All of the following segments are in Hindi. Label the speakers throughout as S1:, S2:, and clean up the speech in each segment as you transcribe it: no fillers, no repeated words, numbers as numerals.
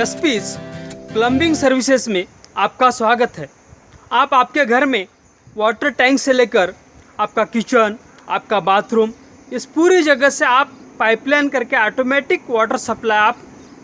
S1: एसपीज प्लम्बिंग सर्विसेज में आपका स्वागत है। आप आपके घर में वाटर टैंक से लेकर आपका किचन, आपका बाथरूम, इस पूरी जगह से आप पाइपलाइन करके ऑटोमेटिक वाटर सप्लाई आप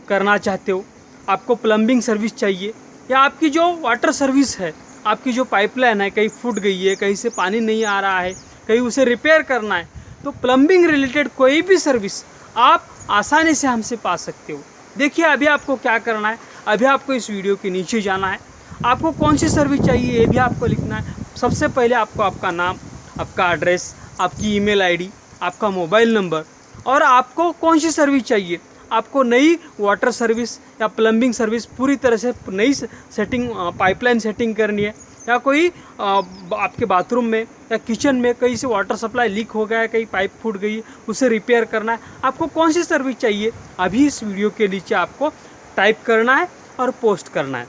S1: करना चाहते हो। आपको प्लम्बिंग सर्विस चाहिए या आपकी जो वाटर सर्विस है, आपकी जो पाइपलाइन है कहीं फूट गई है, कहीं से पानी नहीं आ रहा है, कहीं उसे रिपेयर करना है, तो प्लम्बिंग रिलेटेड कोई भी सर्विस आप आसानी से हमसे पा सकते हो। देखिए अभी आपको क्या करना है, अभी आपको इस वीडियो के नीचे जाना है। आपको कौन सी सर्विस चाहिए ये भी आपको लिखना है। सबसे पहले आपको आपका नाम, आपका एड्रेस, आपकी ईमेल आईडी, आपका मोबाइल नंबर और आपको कौन सी सर्विस चाहिए। आपको नई वाटर सर्विस या प्लम्बिंग सर्विस पूरी तरह से नई सेटिंग पाइपलाइन सेटिंग करनी है, या कोई आपके बाथरूम में या किचन में कहीं से वाटर सप्लाई लीक हो गया है, कहीं पाइप फूट गई है, उसे रिपेयर करना है। आपको कौन सी सर्विस चाहिए अभी इस वीडियो के नीचे आपको टाइप करना है और पोस्ट करना है।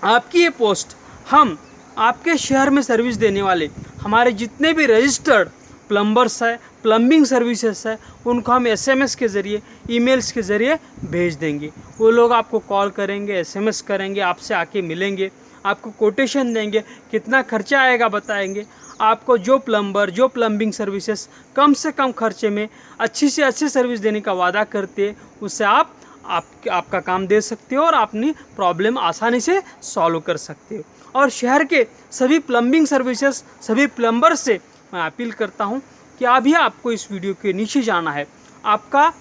S1: आपकी ये पोस्ट हम आपके शहर में सर्विस देने वाले हमारे जितने भी रजिस्टर्ड प्लम्बर्स है, प्लम्बिंग सर्विसेज है, उनको हम एसएमएस के ज़रिए, ईमेल्स के ज़रिए भेज देंगे। वो लोग आपको कॉल करेंगे, एसएमएस करेंगे, आपसे आके मिलेंगे, आपको कोटेशन देंगे, कितना खर्चा आएगा बताएंगे। आपको जो प्लम्बर, जो प्लम्बिंग सर्विसेज कम से कम खर्चे में अच्छी से अच्छी सर्विस देने का वादा करते हैं, उससे आपका काम दे सकते हो और अपनी प्रॉब्लम आसानी से सॉल्व कर सकते हो। और शहर के सभी प्लम्बिंग सर्विसेज, सभी प्लम्बर से मैं अपील करता हूं कि अभी आपको इस वीडियो के नीचे जाना है। आपका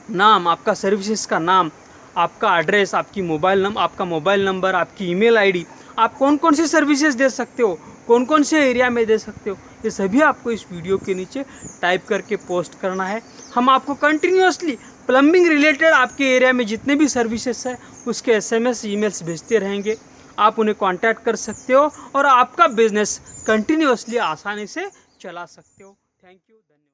S1: नाम, आपका सर्विसेज का नाम, आपका एड्रेस, आपका मोबाइल नंबर, आपकी ईमेल आईडी, आप कौन कौन सी सर्विसेज दे सकते हो, कौन कौन से एरिया में दे सकते हो, ये सभी आपको इस वीडियो के नीचे टाइप करके पोस्ट करना है। हम आपको कंटिन्यूअसली प्लम्बिंग रिलेटेड आपके एरिया में जितने भी सर्विसेज है उसके एसएमएस, ईमेल्स भेजते रहेंगे। आप उन्हें कांटेक्ट कर सकते हो और आपका बिजनेस कंटिन्यूअसली आसानी से चला सकते हो। थैंक यू, धन्यवाद।